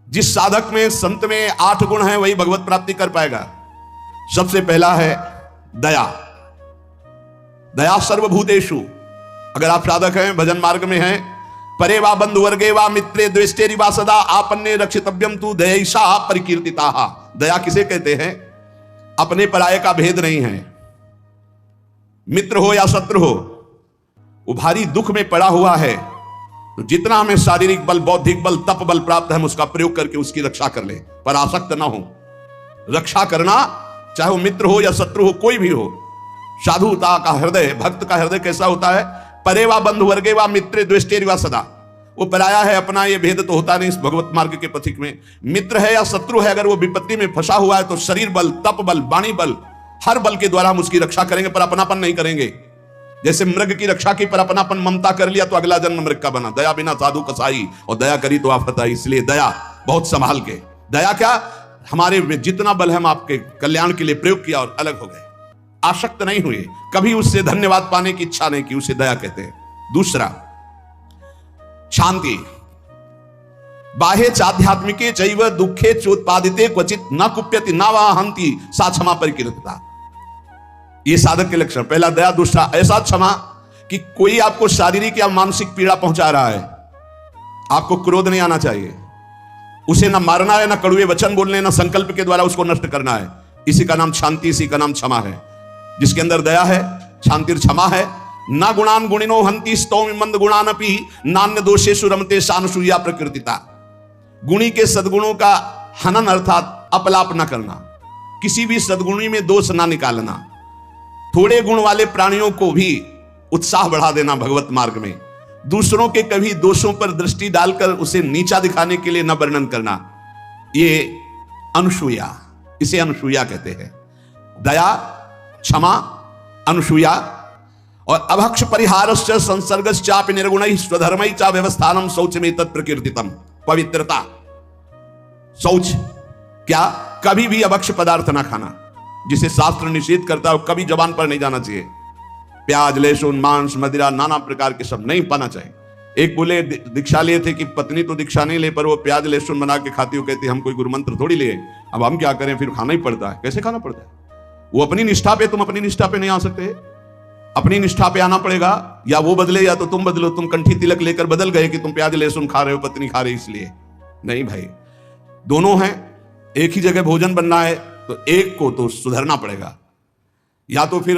जिस साधक में संत में 8 गुण हैं वही भगवत प्राप्ति कर पाएगा। सबसे पहला है दया। दया सर्वभूतेषु। अगर आप साधक हैं, भजन मार्ग में हैं, परे वा बंधु वर्गे वा मित्रे द्वेष्टेरि वा सदा आपन्ने रक्षितव्यम तु दयैषा परिकीर्तिताः। दया किसे कहते हैं? अपने पराये का भेद नहीं है। मित्र हो या शत्रु हो, वो भारी दुख में पड़ा हुआ है तो जितना हमें शारीरिक बल, बौद्धिक बल, तप बल प्राप्त है, हम उसका प्रयोग करके उसकी रक्षा कर ले, पर आसक्त ना हो। रक्षा करना, चाहे वो मित्र हो या शत्रु हो, कोई भी हो। साधुता का हृदय, भक्त का हृदय कैसा होता है? परे वा बंधु वर्गे वा मित्रे द्वेष्टेरि वा सदा। वो पराया है, अपना ये भेद तो होता नहीं इस भगवत मार्ग के पथिक में। मित्र है या शत्रु है, अगर वो विपत्ति में फंसा हुआ है तो शरीर बल, तप बल, वाणी बल, हर बल के द्वारा हम उसकी रक्षा करेंगे, पर अपनापन नहीं करेंगे। जैसे मृग की रक्षा की पर अपनापन ममता कर लिया तो अगला जन्म मृग का बना। दया बिना साधु कसाई, और दया करी तो आफत आई। इसलिए दया बहुत संभाल के। दया क्या? हमारे में जितना बल है हम आपके कल्याण के लिए प्रयोग किया और अलग हो गए, आसक्त नहीं हुए, कभी उससे धन्यवाद पाने की इच्छा नहीं की, उसे दया कहते हैं। दूसरा शांति। बाह्य चाध्यात्मिके चैव दुखे चोत्पादिते क्वचित न कुप्यति न वा हंति सा क्षमा परिकीर्तिता। ये साधक के लक्षण। पहला दया, दूसरा ऐसा क्षमा कि कोई आपको शारीरिक या मानसिक पीड़ा पहुंचा रहा है, आपको क्रोध नहीं आना चाहिए, उसे ना मारना है, ना कड़वे वचन बोलने, ना संकल्प के द्वारा उसको नष्ट करना है। इसी का नाम शांति, इसी का नाम क्षमा है। जिसके अंदर दया है, शांति और क्षमा है। ना गुणान गुणिनो हंति स्तौमि मंद गुणानपि नान्य दोषेषु रमते शानुसूया प्रकृतिता। गुणी के सद्गुणों का हनन अर्थात अपलाप न करना, किसी भी सद्गुणी में दोष ना निकालना, थोड़े गुण वाले प्राणियों को भी उत्साह बढ़ा देना भगवत मार्ग में, दूसरों के कभी दोषों पर दृष्टि डालकर उसे नीचा दिखाने के लिए न वर्णन करना, ये अनुसूया, इसे अनुसूया कहते हैं। दया, क्षमा, अनुसूया। और अभक्ष परिहारश्च संसर्गश्चापि निर्गुणैः स्वधर्मैः च व्यवस्थानं शौचमें तत्प्रकीर्तितम्। पवित्रता। शौच क्या? कभी भी अभक्ष पदार्थ ना खाना, जिसे शास्त्र निषेध करता है, कभी जबान पर नहीं जाना चाहिए। प्याज, लहसुन, मांस, मदिरा, नाना प्रकार के सब नहीं पाना चाहिए। एक बोले दीक्षा लिए थे कि पत्नी तो दीक्षा नहीं ले, पर वो प्याज लहसुन बना के खाती हो, कहती हम कोई गुरु मंत्र थोड़ी लिए, अब हम क्या करें, फिर खाना ही पड़ता है। कैसे खाना पड़ता है? वो अपनी निष्ठा पे, तुम अपनी निष्ठा पे नहीं आ सकते, अपनी निष्ठा पे आना पड़ेगा। या वो बदले या तो तुम बदलो। तुम कंठी तिलक लेकर बदल गए कि तुम प्याज लहसुन खा रहे हो, पत्नी खा रही इसलिए नहीं भाई, दोनों हैं। एक ही जगह भोजन बनना है तो एक को तो सुधरना पड़ेगा। या तो फिर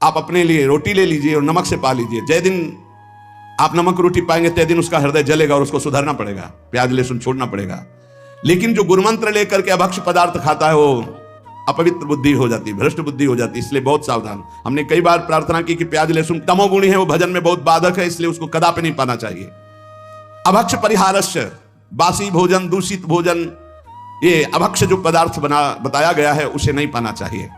आप अपने लिए रोटी ले लीजिए और नमक से पा लीजिए। जय दिन आप नमक रोटी पाएंगे तय दिन उसका हृदय जलेगा और उसको सुधरना पड़ेगा, प्याज लहसुन छोड़ना पड़ेगा। लेकिन जो गुरुमंत्र लेकर के अभक्ष पदार्थ खाता है वो अपवित्र बुद्धि हो जाती, भ्रष्ट बुद्धि हो जाती। इसलिए बहुत सावधान। हमने कई बार प्रार्थना की कि प्याज लहसुन तमोगुणी है, वो भजन में बहुत बाधक है, इसलिए उसको कदापि नहीं पाना चाहिए। अभक्ष परिहारस्य, बासी भोजन, दूषित भोजन, ये अभक्ष जो पदार्थ बताया गया है उसे नहीं पाना चाहिए।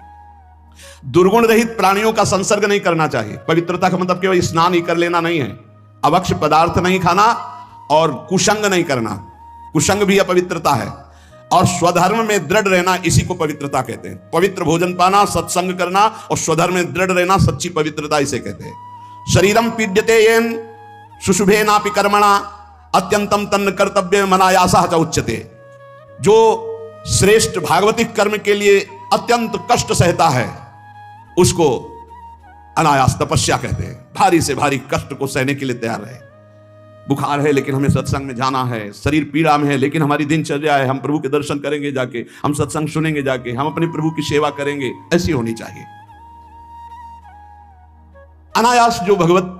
दुर्गुण रहित प्राणियों का संसर्ग नहीं करना चाहिए। पवित्रता का मतलब केवल स्नान ही कर लेना नहीं है। अभक्ष पदार्थ नहीं खाना और कुसंग नहीं करना, कुसंग भी अपवित्रता है। और स्वधर्म में दृढ़ रहना, इसी को पवित्रता कहते हैं। पवित्र भोजन पाना, सत्संग करना और स्वधर्म में दृढ़ रहना, सच्ची पवित्रता इसे कहते हैं। शरीरम पीड्यते येन शुशुभेनापि कर्मणा अत्यंतम तन्न कर्तव्य मनायासः च उच्यते। जो श्रेष्ठ भागवतिक कर्म के लिए अत्यंत कष्ट सहता है उसको अनायास तपस्या कहते हैं। भारी से भारी कष्ट को सहने के लिए तैयार है। बुखार है लेकिन हमें सत्संग में जाना है, शरीर पीड़ा में है लेकिन हमारी दिनचर्या है, हम प्रभु के दर्शन करेंगे जाके, हम सत्संग सुनेंगे जाके, हम अपने प्रभु की सेवा करेंगे, ऐसी होनी चाहिए। अनायास जो भगवत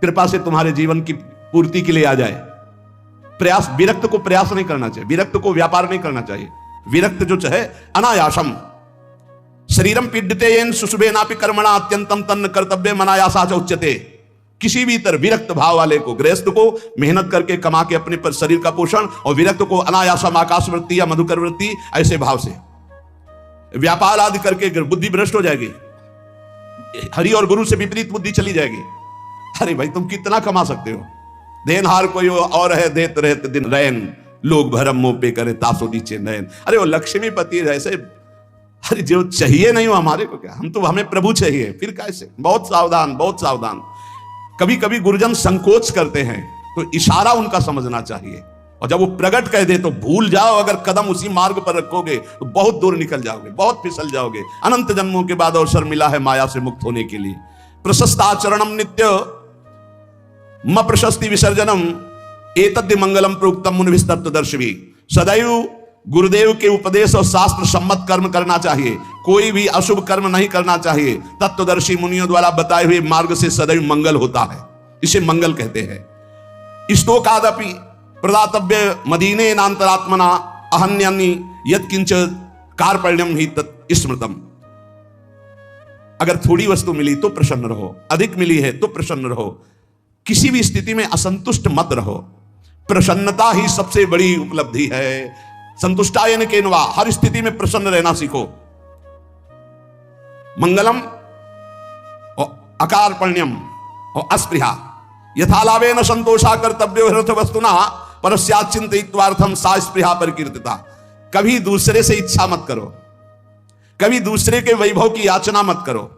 कृपा से तुम्हारे जीवन की पूर्ति के लिए आ जाए। प्रयास, विरक्त को प्रयास नहीं करना चाहिए, विरक्त को व्यापार नहीं करना चाहिए। विरक्त जो चाहे अनायासम। शरीरम पीड्यते येन शुशुभेनापि कर्मणा अत्यंतम तन्न कर्तव्य मनायासा च उच्यते। किसी भी तरह विरक्त भाव वाले को, गृहस्थ को मेहनत करके कमा के अपने पर शरीर का पोषण, और विरक्त को अनायासम आकाश वृत्ति या मधुकर वृत्ति, ऐसे भाव से व्यापार आदि करके बुद्धि भ्रष्ट हो जाएगी, हरि और गुरु से विपरीत बुद्धि चली जाएगी। अरे भाई तुम कितना कमा सकते हो, देनहार कोई और है, देत रहते दिन रैन, लोग भरम मुंह पे करे तासो नीचे नयन। अरे वो लक्ष्मीपति ऐसे, अरे जो चाहिए नहीं हो हमारे को क्या, हम तो, हमें प्रभु चाहिए, फिर कैसे। बहुत सावधान, बहुत सावधान। कभी कभी गुरुजन संकोच करते हैं तो इशारा उनका समझना चाहिए और जब वो प्रकट कह दे तो भूल जाओ, अगर कदम उसी मार्ग पर रखोगे तो बहुत दूर निकल जाओगे, बहुत फिसल जाओगे। अनंत जन्मों के बाद अवसर मिला है माया से मुक्त होने के लिए। प्रशस्ताचरणम नित्य म प्रशस्ति विसर्जनम एतद्य मंगलम प्रोक्तम मुनिभिस्तत्वदर्शिभी। सदैव गुरुदेव के उपदेश और शास्त्र सम्मत कर्म करना चाहिए, कोई भी अशुभ कर्म नहीं करना चाहिए। तत्वदर्शी मुनियों द्वारा बताए हुए मार्ग से सदैव मंगल होता है, इसे मंगल कहते हैं। स्तोकादपि प्रदातव्य मदीने नान्तरात्मना अहन्यानि यत्किंच कार्पण्यम ही तत् स्मृतम। अगर थोड़ी वस्तु मिली तो प्रसन्न रहो, अधिक मिली है तो प्रसन्न रहो, किसी भी स्थिति में असंतुष्ट मत रहो। प्रसन्नता ही सबसे बड़ी उपलब्धि है। संतुष्टायन केनवा, हर स्थिति में प्रसन्न रहना सीखो। मंगलम और अकार्पण्यम और अस्पृहा यथालाभेन संतोषा कर्तव्यो हृत वस्तुना परस्यात् चिंतयित्वार्थम सा स्पृहा परिकीर्तिता। कभी दूसरे से इच्छा मत करो, कभी दूसरे के वैभव की याचना मत करो।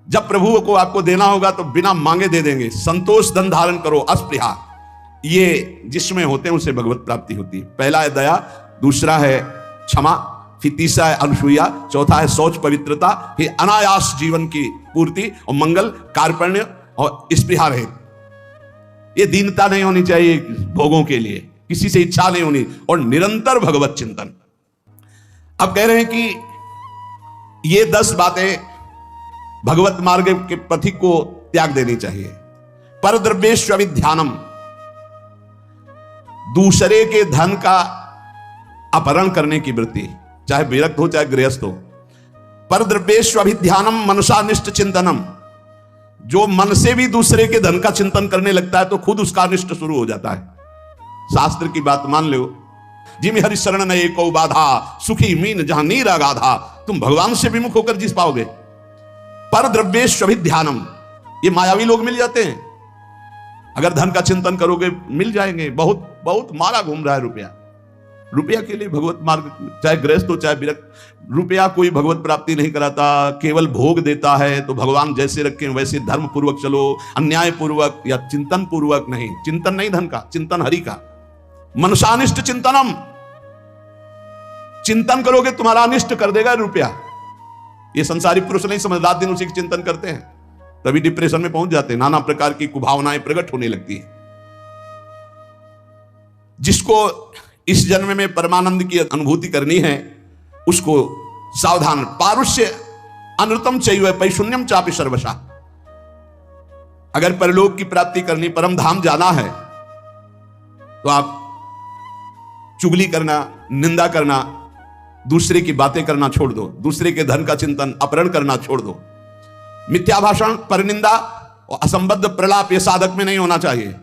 जब प्रभु को आपको देना होगा तो बिना मांगे दे देंगे। संतोष धन धारण करो, अस्पृहा, ये जिसमें होते हैं उसे भगवत प्राप्ति होती है। पहला है दया, दूसरा है क्षमा, फिर तीसरा है अनुसूया, चौथा है शौच पवित्रता, फिर अनायास जीवन की पूर्ति, और मंगल कार्पण्य और स्पृहा रहित। ये दीनता नहीं होनी चाहिए भोगों के लिए, किसी से इच्छा नहीं होनी, और निरंतर भगवत चिंतन। अब कह रहे हैं कि ये 10 बातें भगवत मार्ग के पथिक को त्याग देनी चाहिए। पर द्रव्येष्वभिध्यानम, दूसरे के धन का अपहरण करने की वृत्ति, चाहे विरक्त हो चाहे गृहस्थ हो। पर द्रव्येष्वभिध्यानम मनसानिष्ट चिंतनम, जो मन से भी दूसरे के धन का चिंतन करने लगता है तो खुद उसका अनिष्ट शुरू हो जाता है। शास्त्र की बात मान लो, जिम हरि शरण न एको बाधा, सुखी मीन जहां नीर अगाधा। तुम भगवान से विमुख होकर जीत पाओगे। पर द्रव्येष्वभिध्यानम, ये मायावी लोग मिल जाते हैं। अगर धन का चिंतन करोगे मिल जाएंगे। बहुत बहुत मारा घूम रहा है रुपया, रुपया के लिए भगवत मार्ग, चाहे गृहस्थ हो चाहे विरक्त। रुपया कोई भगवत प्राप्ति नहीं कराता, केवल भोग देता है। तो भगवान जैसे रखें वैसे धर्म पूर्वक चलो, अन्याय पूर्वक या चिंतन पूर्वक नहीं। चिंतन नहीं धन का, चिंतन हरि का। मनसानिष्ट चिंतनम, चिंतन करोगे तुम्हारा अनिष्ट कर देगा रुपया। ये संसारी पुरुष नहीं समझ, रात दिन उसी की चिंतन करते हैं, तभी डिप्रेशन में पहुंच जाते हैं। नाना प्रकार की कुभावनाएं प्रकट होने लगती है। जिसको इस जन्म में परमानंद की अनुभूति करनी है उसको सावधान। पारुष्य अनृतम चैव पैशून्यम चापि सर्वशा। अगर परलोक की प्राप्ति करनी, परम धाम जाना है, तो आप चुगली करना, निंदा करना, दूसरे की बातें करना छोड़ दो। दूसरे के धन का चिंतन, अपहरण करना छोड़ दो। मिथ्या भाषण, परनिंदा और असंबद्ध प्रलाप ये साधक में नहीं होना चाहिए।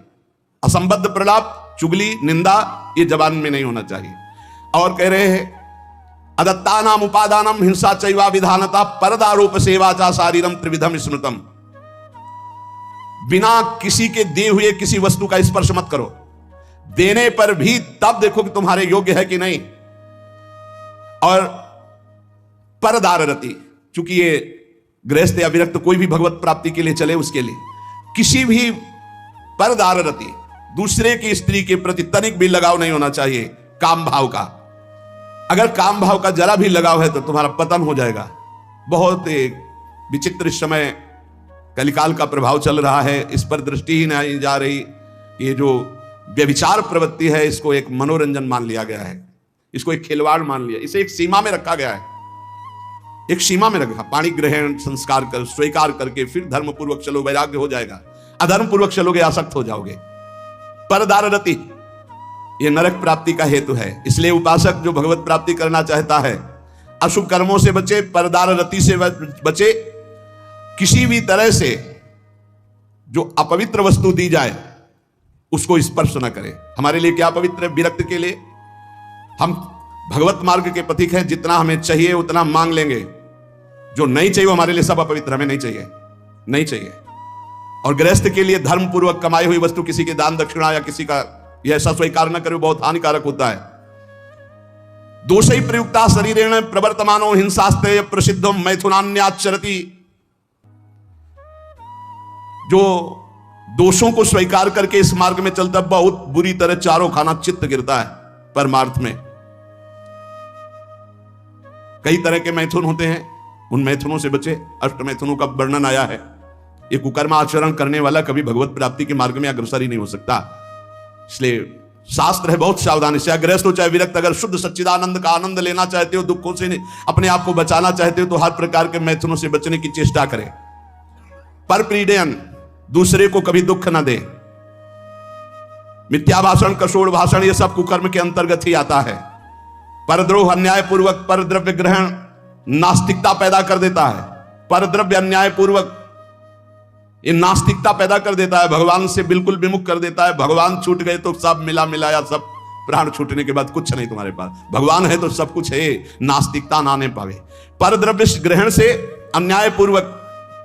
असंबद्ध प्रलाप, चुगली, निंदा ये जबान में नहीं होना चाहिए। और कह रहे हैं अदत्तानाम उपादानम हिंसा चैवा विधानता परदारोप सेवा चा शारीरम त्रिविधम स्मृतम। बिना किसी के दिए हुए किसी वस्तु का स्पर्श मत करो। देने पर भी तब देखो कि तुम्हारे योग्य है कि नहीं। और परदार रति, चूंकि ये गृहस्थ या विरक्त कोई भी भगवत प्राप्ति के लिए चले, उसके लिए किसी भी परदार रति, दूसरे की स्त्री के प्रति तनिक भी लगाव नहीं होना चाहिए काम भाव का। अगर काम भाव का जरा भी लगाव है तो तुम्हारा पतन हो जाएगा। बहुत एक विचित्र इस समय कलिकाल का प्रभाव चल रहा है, इस पर दृष्टि ही नहीं जा रही। ये जो व्यभिचार प्रवृत्ति है इसको एक मनोरंजन मान लिया गया है, इसको एक खिलवाड़ मान लिया, इसे एक सीमा में रखा गया है। एक सीमा में रखा, पाणी ग्रहण संस्कार कर स्वीकार करके फिर धर्म पूर्वक चलो, वैराग्य हो जाएगा। अधर्म पूर्वक चलोगे आसक्त हो जाओगे। परदार रति ये नरक प्राप्ति का हेतु है। इसलिए उपासक जो भगवत प्राप्ति करना चाहता है अशुभ कर्मों से बचे, परदार रति से बचे। किसी भी तरह से जो अपवित्र वस्तु दी जाए उसको स्पर्श न करे। हमारे लिए क्या पवित्र है? विरक्त के लिए हम भगवत मार्ग के पथिक हैं, जितना हमें चाहिए उतना मांग लेंगे। जो नहीं चाहिए वो हमारे लिए सब अपवित्र, हमें नहीं चाहिए, नहीं चाहिए। और गृहस्थ के लिए धर्म पूर्वक कमाई हुई वस्तु किसी के दान दक्षिणा या किसी का यह ऐसा स्वीकार न करे, बहुत हानिकारक होता है। दोषै प्रयुक्ता शरीरेण प्रवर्तमानो हिंसास्ते प्रसिद्धम मैथुनान्याचरति। जो दोषों को स्वीकार करके इस मार्ग में चलता, बहुत बुरी तरह चारों खाना चित्त गिरता है परमार्थ में। कई तरह के मैथुन होते हैं, उन मैथुनों से बचे। अष्ट मैथुनों का वर्णन आया है। ये कुकर्म आचरण करने वाला कभी भगवत प्राप्ति के मार्ग में अग्रसर ही नहीं हो सकता। इसलिए शास्त्र है बहुत सावधानी से, गृहस्थ हो चाहे विरक्त, अगर शुद्ध सच्चिदानंद का आनंद लेना चाहते हो, दुखों से अपने आप को बचाना चाहते हो, तो हर प्रकार के मैथुनों से बचने की चेष्टा करें। पर पीड़यन, दूसरे को कभी दुख न दे। मिथ्या भाषण, कशोर भाषण, ये सब कुकर्म के अंतर्गत ही आता है। परद्रोह, अन्यायपूर्वक परद्रव्य ग्रहण नास्तिकता पैदा कर देता है। परद्रव्य अन्यायपूर्वक ये नास्तिकता पैदा कर देता है, भगवान से बिल्कुल विमुख कर देता है। भगवान छूट गए तो सब मिला मिलाया, सब प्राण छूटने के बाद कुछ नहीं तुम्हारे पास। भगवान है तो सब कुछ है, नास्तिकता ना आने पावे। परद्रव्य ग्रहण से अन्यायपूर्वक,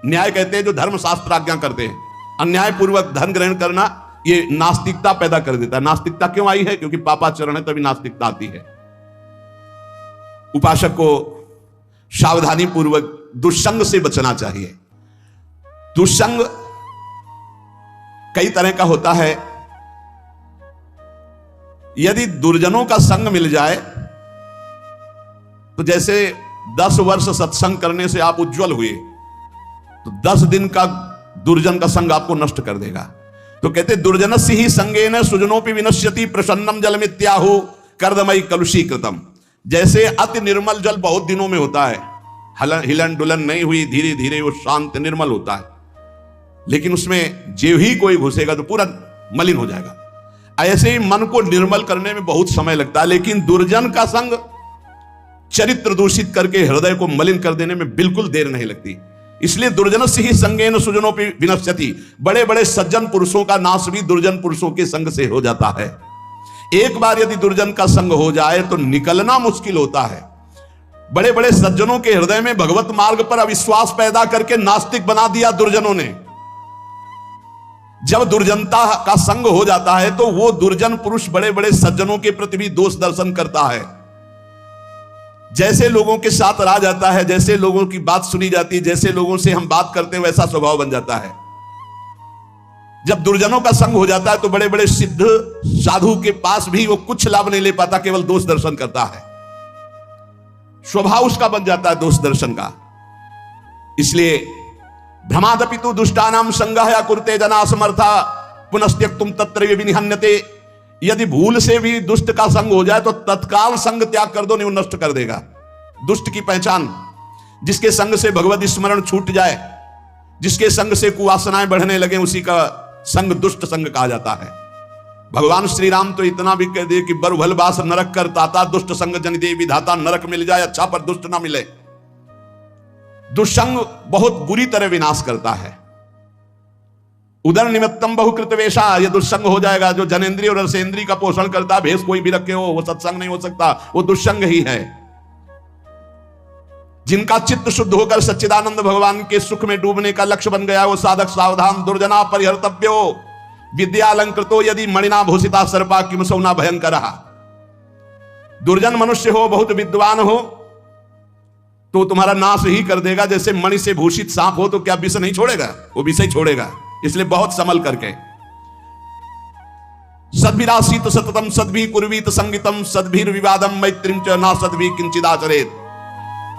न्याय कहते हैं जो धर्म शास्त्र आज्ञा करते हैं, अन्यायपूर्वक धन ग्रहण करना ये नास्तिकता पैदा कर देता है। नास्तिकता क्यों आई है? क्योंकि पापाचरण है तभी नास्तिकता आती है। उपासक को सावधानी पूर्वक दुष्संग से बचना चाहिए। दुष्संग कई तरह का होता है। यदि दुर्जनों का संग मिल जाए तो जैसे 10 वर्ष सत्संग करने से आप उज्जवल हुए, तो 10 दिन का दुर्जन का संग आपको नष्ट कर देगा। तो कहते दुर्जनस्य ही संगेन सुजनोपि विनश्यति प्रसन्नम जलमित्याहु कर्दमयी कलुषीकृतम। जैसे अति निर्मल जल बहुत दिनों में होता है, हिलन डुलन नहीं हुई, धीरे धीरे वो शांत निर्मल होता है, लेकिन उसमें जो ही कोई घुसेगा तो पूरा मलिन हो जाएगा। ऐसे ही मन को निर्मल करने में बहुत समय लगता है, लेकिन दुर्जन का संग चरित्र दूषित करके हृदय को मलिन कर देने में बिल्कुल देर नहीं लगती। इसलिए दुर्जनस्य ही संगेन सुजनोपि विनश्यति। बड़े बड़े सज्जन पुरुषों का नाश भी दुर्जन पुरुषों के संग से हो जाता है। एक बार यदि दुर्जन का संग हो जाए तो निकलना मुश्किल होता है। बड़े बड़े सज्जनों के हृदय में भगवत मार्ग पर अविश्वास पैदा करके नास्तिक बना दिया दुर्जनों ने। जब दुर्जनता का संग हो जाता है तो वो दुर्जन पुरुष बड़े बड़े सज्जनों के प्रति भी दोष दर्शन करता है। जैसे लोगों के साथ रहा जाता है, जैसे लोगों की बात सुनी जाती है, जैसे लोगों से हम बात करते हैं, वैसा स्वभाव बन जाता है। जब दुर्जनों का संग हो जाता है तो बड़े बड़े सिद्ध साधु के पास भी वो कुछ लाभ नहीं ले पाता, केवल दोष दर्शन करता है। स्वभाव उसका बन जाता है दोष दर्शन का। इसलिए भ्रमादपि तु दुष्टानाम संगः कुरुते जना समर्था पुनस्त्यक्तुम तत्र विनिहन्यते। यदि भूल से भी दुष्ट का संग हो जाए तो तत्काल संग त्याग कर दो, नहीं वो नष्ट कर देगा। दुष्ट की पहचान, जिसके संग से भगवत स्मरण छूट जाए, जिसके संग से कुवासनाएं बढ़ने लगे, उसी का संग दुष्ट संग कहा जाता है। भगवान श्री राम तो इतना भी कह दिए कि बरभल बास नरक कर ताता, दुष्ट संग जन दे विधाता। नरक मिल जाए अच्छा, पर दुष्ट ना मिले। दुष्संग बहुत बुरी तरह विनाश करता है। उदर निमित्तम बहुकृत वेशा, यह दुष्संग हो जाएगा। जो जनेन्द्रिय और रसेंद्रिय का पोषण करता, भेष कोई भी रखे हो, वो सत्संग नहीं हो सकता, वो दुष्संग ही है। जिनका चित्त शुद्ध होकर सच्चिदानंद भगवान के सुख में डूबने का लक्ष्य बन गया, वो साधक सावधान। दुर्जना परिहर्तव्यो विद्यालंकृतो यदि मणिना भूषिता सर्पा किम सौना भयंकर। दुर्जन मनुष्य हो, बहुत विद्वान हो, तो तुम्हारा नाश ही कर देगा। जैसे मणि से भूषित सांप हो तो क्या विष नहीं छोड़ेगा? वो विष ही छोड़ेगा। इसलिए बहुत संभल करके। सद्भिरासीत सततम सद्भि कुर्वीत संगीतम सद्भिर विवादम मैत्रीम च ना सद्भि किंचिदाचरेत।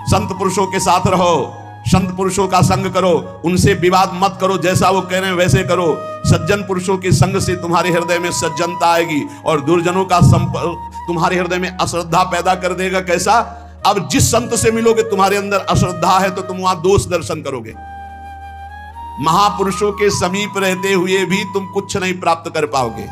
संत पुरुषों के साथ रहो, संत पुरुषों का संग करो, उनसे विवाद मत करो, जैसा वो कह रहे हैं वैसे करो। सज्जन पुरुषों के संग से तुम्हारे हृदय में सज्जनता आएगी, और दुर्जनों का संपर्क तुम्हारे हृदय में अश्रद्धा पैदा कर देगा। कैसा? अब जिस संत से मिलोगे तुम्हारे अंदर अश्रद्धा है तो तुम वहां दोष दर्शन करोगे। महापुरुषों के समीप रहते हुए भी तुम कुछ नहीं प्राप्त कर पाओगे।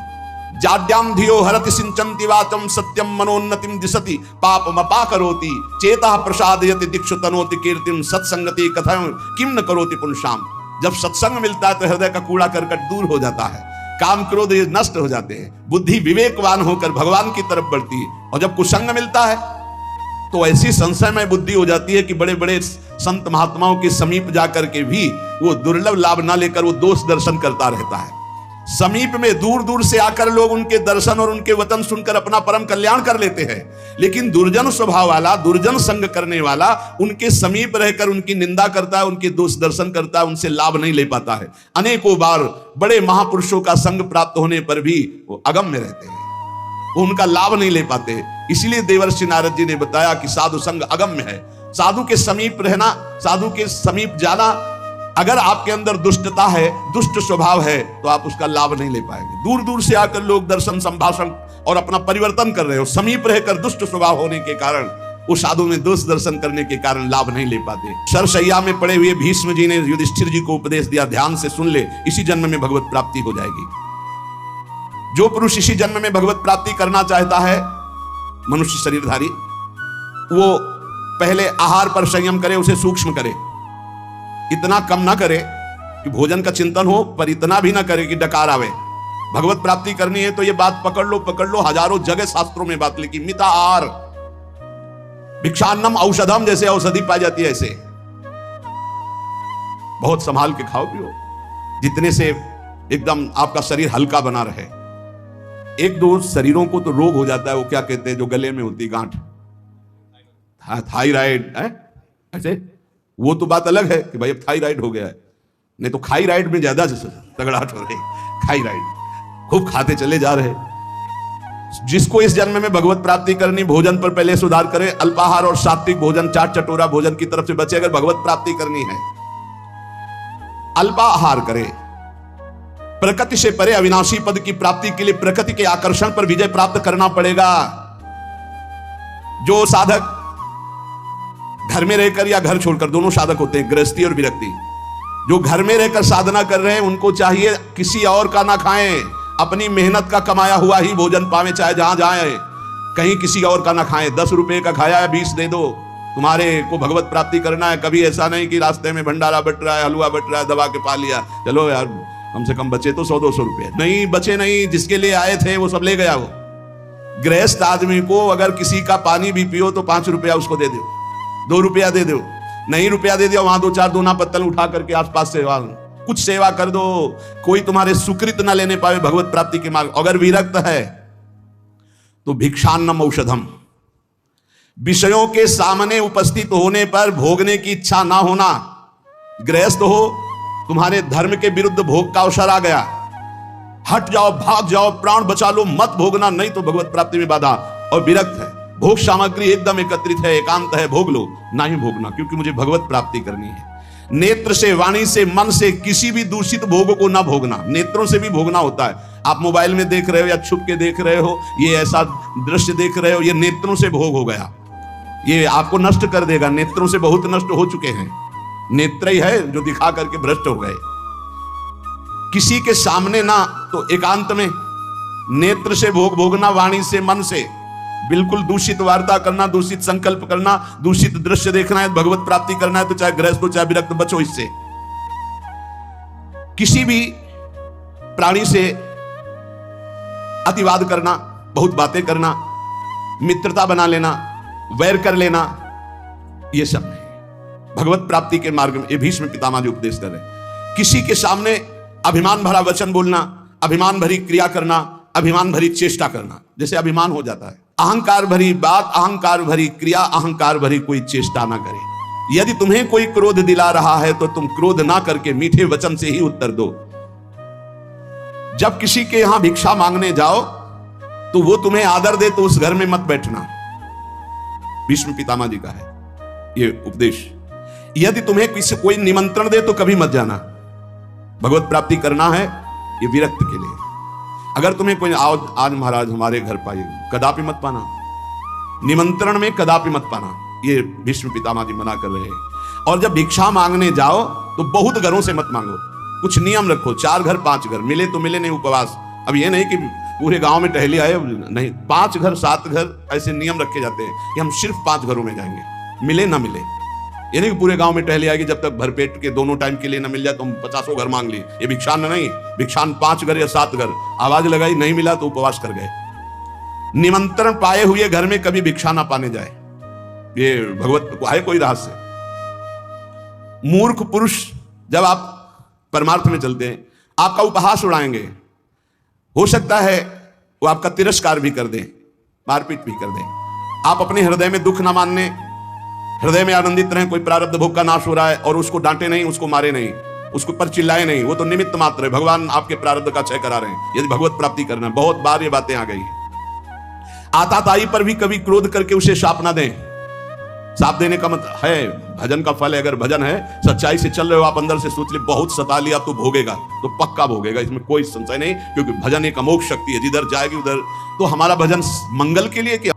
जाड्याम धियो हरति सिंचन्ति वाचम सत्यम मनोन्नतिम दिशति पापमपा करोति चेतः प्रसादयति दिक्षु तनोति कीर्तिम सत्संगति कथम किम न करोति पुंसाम। जब सत्संग मिलता है तो हृदय का कूड़ा करकट दूर हो जाता है, काम क्रोध ये नष्ट हो जाते हैं, बुद्धि विवेकवान होकर भगवान की तरफ बढ़ती है। और जब कुसंग मिलता है तो ऐसी संशयमय बुद्धि हो जाती है कि बड़े बड़े संत महात्माओं के समीप जाकर के भी वो दुर्लभ लाभ ना लेकर वो दोष दर्शन करता रहता है। समीप में दूर दूर से आकर लोग उनके दर्शन और उनके वचन सुनकर अपना परम कल्याण कर लेते हैं, लेकिन दुर्जन स्वभाव वाला, दुर्जन संग करने वाला उनके समीप रहकर उनकी निंदा करता है, उनके दोष दर्शन करता है, उनसे लाभ नहीं ले पाता है। अनेकों बार बड़े महापुरुषों का संग प्राप्त होने पर भी वो अगम में रहते हैं, वो उनका लाभ नहीं ले पाते। इसलिए देवर्षि नारद जी ने बताया कि साधु संग अगम्य है। साधु के समीप रहना, साधु के समीप जाना, अगर आपके अंदर दुष्टता है, दुष्ट स्वभाव है, तो आप उसका लाभ नहीं ले पाएंगे। दूर दूर से आकर लोग दर्शन संभाषण और अपना परिवर्तन कर रहे हो, समीप रहकर दुष्ट स्वभाव होने के कारण, वो साधु में दोष दर्शन करने के कारण लाभ नहीं ले पाते। सरसैया में पड़े हुए भीष्म जी ने युधिष्ठिर जी को उपदेश दिया, ध्यान से सुन ले, इसी जन्म में भगवत प्राप्ति हो जाएगी। जो पुरुष इसी जन्म में भगवत प्राप्ति करना चाहता है, मनुष्य शरीरधारी, वो पहले आहार पर संयम करे, उसे सूक्ष्म करे, इतना कम ना करे कि भोजन का चिंतन हो, पर इतना भी ना करे कि डकार आवे। भगवत प्राप्ति करनी है तो ये बात पकड़ लो, हजारों जगह शास्त्रों में बात लिखी, मिता आहार, भिक्षान्नम औषधम, जैसे औषधि पाई जाती है ऐसे बहुत संभाल के खाओ पियो, जितने से एकदम आपका शरीर हल्का बना रहे। एक दो शरीरों को तो रोग हो जाता है, वो क्या कहते हैं, जो गले में होती गांठ, थायराइड है ऐसे, वो तो बात अलग है कि भाई अब थायराइड हो गया है, नहीं तो खाईराइड में ज्यादा तगड़ाहट हो रही। खाईराइड खूब खाते चले जा रहे। जिसको इस जन्म में भगवत प्राप्ति करनी, भोजन पर पहले सुधार करे, अल्पाहार और सात्विक भोजन, चाट चटोरा भोजन की तरफ से बचे। अगर भगवत प्राप्ति करनी है, अल्पाहार करे, प्रकृति से परे अविनाशी पद की प्राप्ति के लिए प्रकृति के आकर्षण पर विजय प्राप्त करना पड़ेगा। जो साधक घर में रहकर या घर छोड़कर, दोनों साधक होते हैं, गृहस्थी और विरक्ति, जो घर में रहकर साधना कर रहे हैं उनको चाहिए किसी और का ना खाएं, अपनी मेहनत का कमाया हुआ ही भोजन पावे, चाहे जहां जाए, कहीं किसी और का ना खाएं। 10 रुपए का खाया है, 20 दे दो, तुम्हारे को भगवत प्राप्ति करना है। कभी ऐसा नहीं कि रास्ते में भंडारा बट रहा है, हलवा बट रहा है, दबा के पा लिया, चलो यार कम से कम बचे तो 100-200 रुपए, नहीं बचे नहीं, जिसके लिए आए थे वो सब ले गया। वो गृहस्थ आदमी को अगर किसी का पानी भी पियो तो 5 रुपया उसको दे दो, 2 रुपया दे दो, नहीं रुपया दे दिया, वहां 2-4 दोना पत्तल उठा करके आसपास सेवा, कुछ सेवा कर दो। कोई तुम्हारे सुकृत ना लेने पावे भगवत प्राप्ति के मार्ग। अगर विरक्त है तो भिक्षान्नम औषधम, विषयों के सामने उपस्थित होने पर भोगने की इच्छा ना होना। गृहस्थ हो, तुम्हारे धर्म के विरुद्ध भोग का अवसर आ गया, हट जाओ, भाग जाओ, प्राण बचा लो, मत भोगना, नहीं तो भगवत प्राप्ति में बाधा। और विरक्त है, भोग सामग्री एकदम एकत्रित है, एकांत है, भोग लो, नहीं भोगना, क्योंकि मुझे भगवत प्राप्ति करनी है। नेत्र से, वाणी से, मन से किसी भी दूषित भोग को ना भोगना। नेत्रों से भी भोगना होता है। आप मोबाइल में देख रहे हो या छुप के देख रहे हो, ये ऐसा दृश्य देख रहे हो, ये नेत्रों से भोग हो गया, ये आपको नष्ट कर देगा। नेत्रों से बहुत नष्ट हो चुके हैं, नेत्र ही है जो दिखा करके भ्रष्ट हो गए। किसी के सामने ना, तो एकांत में नेत्र से भोग भोगना, वाणी से, मन से, बिल्कुल दूषित वार्ता करना, दूषित संकल्प करना, दूषित दृश्य देखना है, भगवत प्राप्ति करना है तो चाहे गृहस्थ हो चाहे विरक्त, बचो इससे। किसी भी प्राणी से अतिवाद करना, बहुत बातें करना, मित्रता बना लेना, वैर कर लेना, यह सब नहीं। भगवत प्राप्ति के मार्ग में ये भीष्म पितामह जी उपदेश कर रहे। किसी के सामने अभिमान भरा वचन बोलना, अभिमान भरी क्रिया करना, अभिमान भरी चेष्टा करना, जैसे अभिमान हो जाता है। अहंकार भरी बात, अहंकार भरी क्रिया, अहंकार भरी कोई चेष्टा ना करे। यदि तुम्हें कोई क्रोध दिला रहा है तो तुम क्रोध ना करके मीठे वचन से ही उत्तर दो। जब किसी के यहां भिक्षा मांगने जाओ तो वो तुम्हें आदर दे तो उस घर में मत बैठना। भीष्म पितामह जी का है ये उपदेश। यदि तुम्हें किसी कोई निमंत्रण दे तो कभी मत जाना। भगवत प्राप्ति करना है ये विरक्त के लिए। अगर तुम्हें कोई आओ आज महाराज हमारे घर पाइए, कदापि मत पाना, निमंत्रण में कदापि मत पाना, ये भीष्म पितामह जी मना कर रहे हैं। और जब भिक्षा मांगने जाओ तो बहुत घरों से मत मांगो, कुछ नियम रखो, 4 घर 5 घर, मिले तो मिले, नहीं उपवास। अब ये नहीं कि पूरे गांव में टहले आए, नहीं, 5 घर 7 घर ऐसे नियम रखे जाते हैं कि हम सिर्फ 5 घरों में जाएंगे, मिले ना मिले। ये नहीं कि पूरे गांव में टहले आएगी, जब तक भरपेट के दोनों टाइम के लिए ना मिल जाए तो हम 50 घर मांग लिए। ये भिक्षान नहीं, भिक्षान 5 घर या 7 घर, आवाज लगाई नहीं मिला तो उपवास कर गए। निमंत्रण पाए हुए घर में कभी भिक्षा ना पाने जाए, ये भगवत को है कोई रहस्य। मूर्ख पुरुष जब आप परमार्थ में चलते हैं, आपका उपहास उड़ाएंगे, हो सकता है वो आपका तिरस्कार भी कर दें, मारपीट भी कर दें। आप अपने हृदय में दुख ना मानने, हृदय में आनंदित रहें। कोई प्रारब्ध भोग का नाश हो रहा है और उसको डांटे नहीं, उसको मारे नहीं, उसके ऊपर चिल्लाए नहीं, वो तो निमित्त मात्र है। भगवान आपके प्रारब्ध का क्षय करा रहे हैं यदि भगवत प्राप्ति करना। बहुत बार ये बातें आ गई हैं। आताताई पर भी कभी क्रोध करके उसे शाप ना दें। साप देने का मतलब है भजन का फल है। अगर भजन है, सच्चाई से चल रहे हो आप, अंदर से सोच ले बहुत सता लिया तो भोगेगा, तो पक्का भोगेगा, इसमें कोई संशय नहीं। क्योंकि भजन एक अमोघ शक्ति है, जिधर जाएगी उधर। तो हमारा भजन मंगल के लिए कि